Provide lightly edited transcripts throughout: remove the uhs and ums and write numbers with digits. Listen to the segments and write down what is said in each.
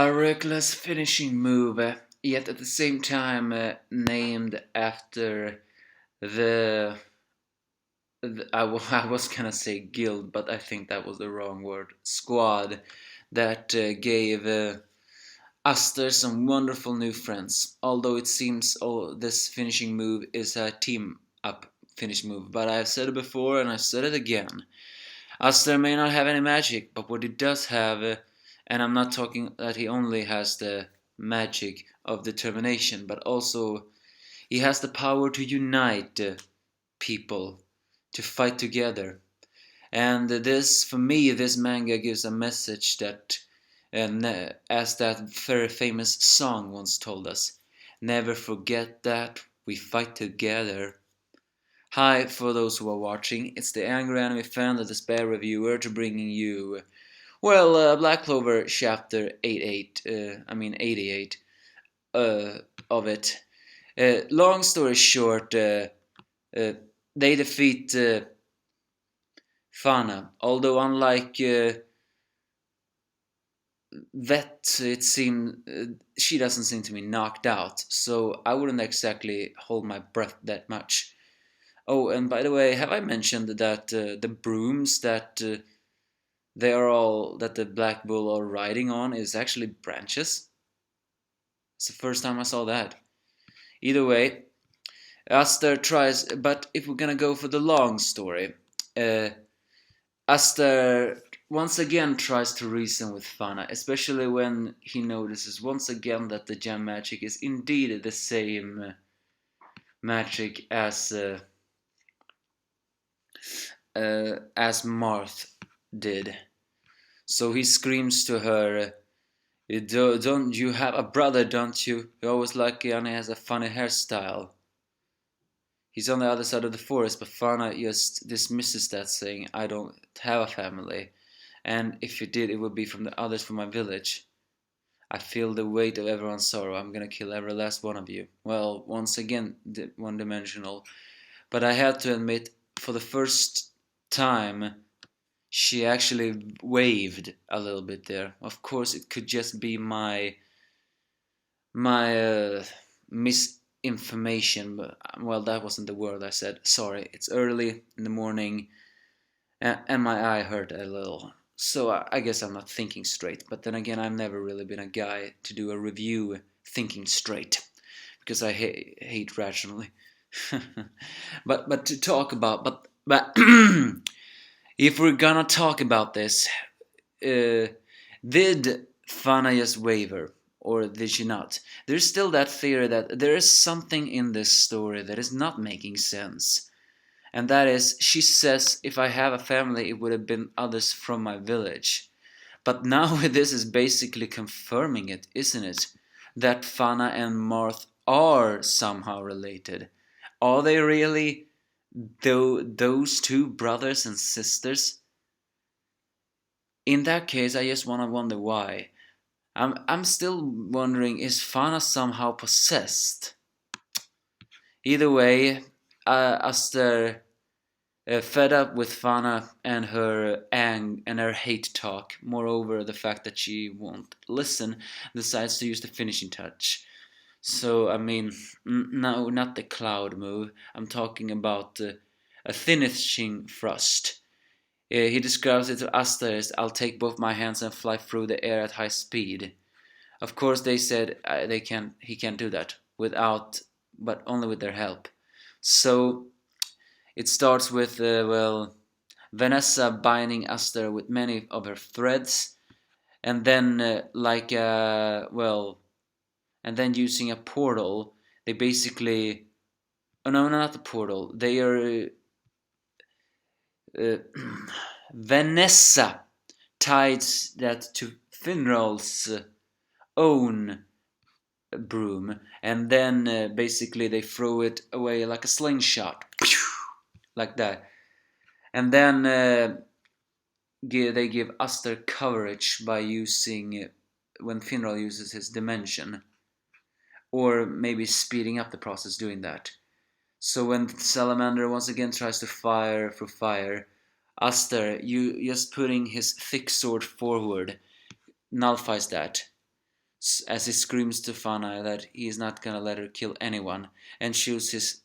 A reckless finishing move, yet at the same time named after the, I was gonna say guild, but I think that was the wrong word. Squad that gave Aster some wonderful new friends. Although it seems this finishing move is a team up finish move, but I've said it before and I've said it again. Aster may not have any magic, but what he does have, and I'm not talking that he only has the magic of determination, but also he has the power to unite people to fight together. And this, for me, this manga gives a message that, as that very famous song once told us, never forget that we fight together. Hi, for those who are watching, it's the Angry Anime Fan, the Despair Reviewer, to bringing you, Black Clover chapter 88, of it. Long story short, they defeat Fana, although unlike Vet, she doesn't seem to be knocked out, so I wouldn't exactly hold my breath that much. Oh, and by the way, have I mentioned that the brooms that that the Black Bull are riding on is actually branches? It's the first time I saw that. Either way, Aster tries, but if we're gonna go for the long story, Aster once again tries to reason with Fana, especially when he notices once again that the gem magic is indeed the same magic as Marth did. So he screams to her, don't you have a brother, don't you? You're always lucky and he has a funny hairstyle. He's on the other side of the forest, but Fana just dismisses that, saying, I don't have a family, and if you did, it would be from the others from my village. I feel the weight of everyone's sorrow. I'm gonna kill every last one of you. Well, once again, one-dimensional. But I have to admit, for the first time, she actually waved a little bit there. Of course, it could just be my misinformation, but well, that wasn't the word I said. Sorry, it's early in the morning, and my eye hurt a little. So I guess I'm not thinking straight. But then again, I've never really been a guy to do a review thinking straight, because I hate rationally. but to talk about, but if we're gonna talk about this, did Fana just waver, or did she not? There's still that theory that there is something in this story that is not making sense. And that is, she says, if I have a family, it would have been others from my village. But now this is basically confirming it, isn't it? That Fana and Marth are somehow related. Are they really those two brothers and sisters? In that case, I just wanna wonder why. I'm still wondering, is Fana somehow possessed? Either way, Aster, fed up with Fana and her hate talk, moreover the fact that she won't listen, decides to use the finishing touch. So I mean, no, not the cloud move. I'm talking about a finishing thrust. He describes it to Aster as, I'll take both my hands and fly through the air at high speed. Of course, they said he can't do that but only with their help. So it starts with Vanessa binding Aster with many of her threads, and then and then using a portal, they basically, oh no, not the portal. They are Vanessa ties that to Finral's own broom, and then basically they throw it away like a slingshot, like that, and then they give Aster coverage by using when Finral uses his dimension, or maybe speeding up the process doing that. So when Salamander once again tries to fire through fire, Aster, you just putting his thick sword forward, nullifies that. as he screams to Fana that he is not gonna let her kill anyone, and uses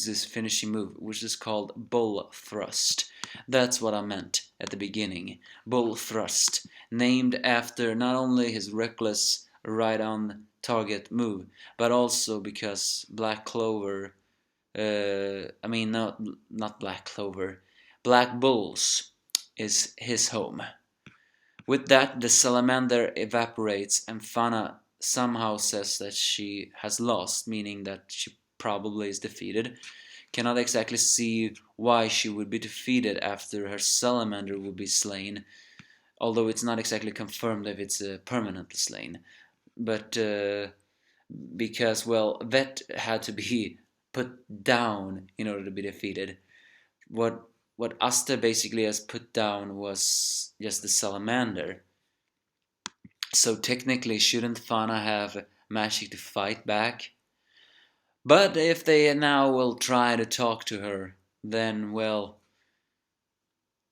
his finishing move, which is called Bull Thrust. That's what I meant at the beginning. Bull Thrust, named after not only his reckless right on target move, but also because Black Clover, I mean not Black Clover, Black Bulls is his home. With that, the salamander evaporates, and Fana somehow says that she has lost, meaning that she probably is defeated. Cannot exactly see why she would be defeated after her salamander would be slain, although it's not exactly confirmed if it's permanently slain. But because, well, Vet had to be put down in order to be defeated. What Asta basically has put down was just the salamander. So technically, shouldn't Fana have magic to fight back? But if they now will try to talk to her, then, well,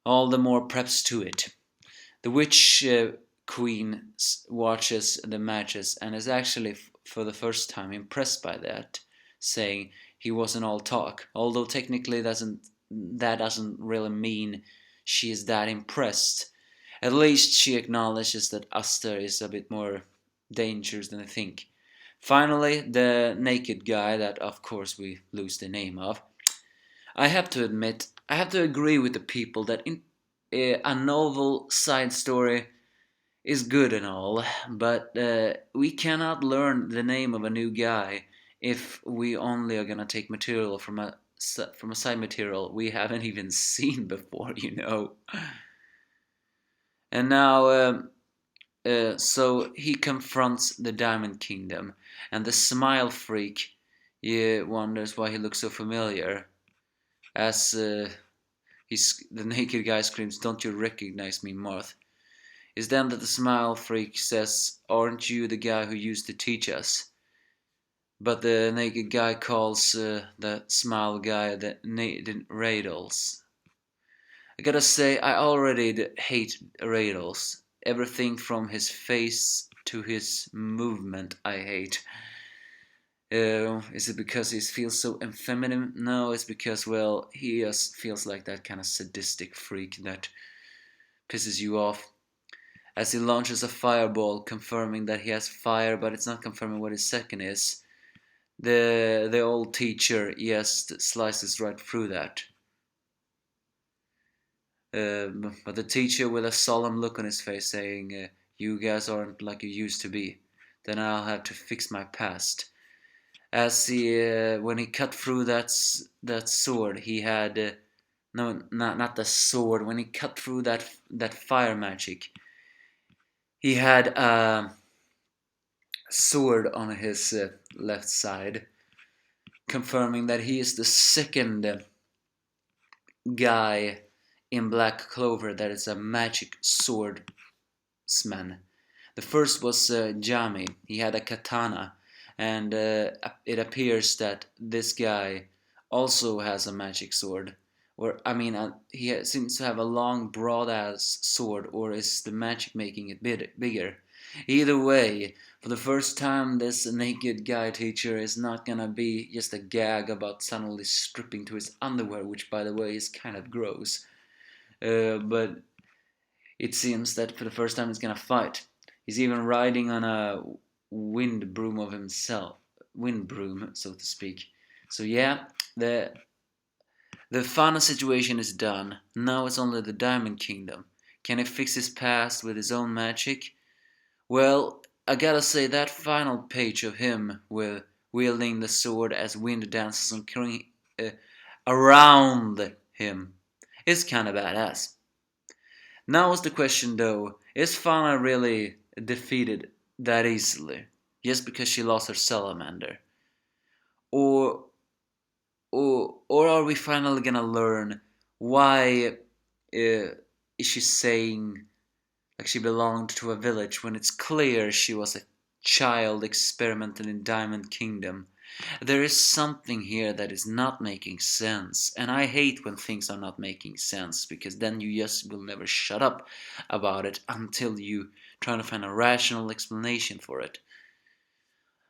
all the more preps to it. The Witch Queen watches the matches and is actually, for the first time, impressed by that, saying he wasn't all talk. Although technically that doesn't really mean she is that impressed. At least she acknowledges that Asta is a bit more dangerous than I think. Finally, the naked guy that of course we lose the name of. I have to admit, I have to agree with the people that a novel side story is good and all, but we cannot learn the name of a new guy if we only are gonna take material from a side material we haven't even seen before, you know. And now, so he confronts the Diamond Kingdom, and the Smile Freak wonders why he looks so familiar. As the naked guy screams, "Don't you recognize me, Marth?" Is then that the Smile Freak says, "Aren't you the guy who used to teach us?" But the naked guy calls the Smile guy the Radals. I gotta say, I already hate Radals. Everything from his face to his movement I hate. Is it because he feels so effeminate? No, it's because, well, he just feels like that kind of sadistic freak that pisses you off. As he launches a fireball, confirming that he has fire, but it's not confirming what his second is. The old teacher just slices right through that. But the teacher, with a solemn look on his face, saying, "You guys aren't like you used to be. Then I'll have to fix my past." As when he cut through that sword, he had no, not the sword. When he cut through that fire magic, he had a sword on his left side, confirming that he is the second guy in Black Clover that is a magic swordsman. The first was Jami. He had a katana, and it appears that this guy also has a magic sword. Or, I mean, he seems to have a long, broad-ass sword, or is the magic making it bigger? Either way, for the first time, this naked guy teacher is not gonna be just a gag about suddenly stripping to his underwear, which, by the way, is kind of gross. But it seems that for the first time he's gonna fight. He's even riding on a wind broom of himself. Wind broom, so to speak. So yeah, the Fana situation is done. Now it's only the Diamond Kingdom. Can he fix his past with his own magic? Well, I gotta say that final page of him with wielding the sword as wind dances around him is kinda badass. Now is the question though, is Fana really defeated that easily? Just because she lost her salamander? Or or are we finally gonna learn why is she saying like she belonged to a village when it's clear she was a child experimenting in Diamond Kingdom? There is something here that is not making sense, and I hate when things are not making sense, because then you just will never shut up about it until you try to find a rational explanation for it.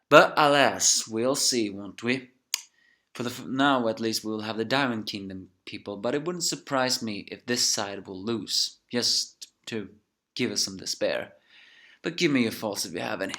But alas, we'll see, won't we? For now, at least, we will have the Diamond Kingdom people, but it wouldn't surprise me if this side will lose, just to give us some despair. But give me your faults if you have any.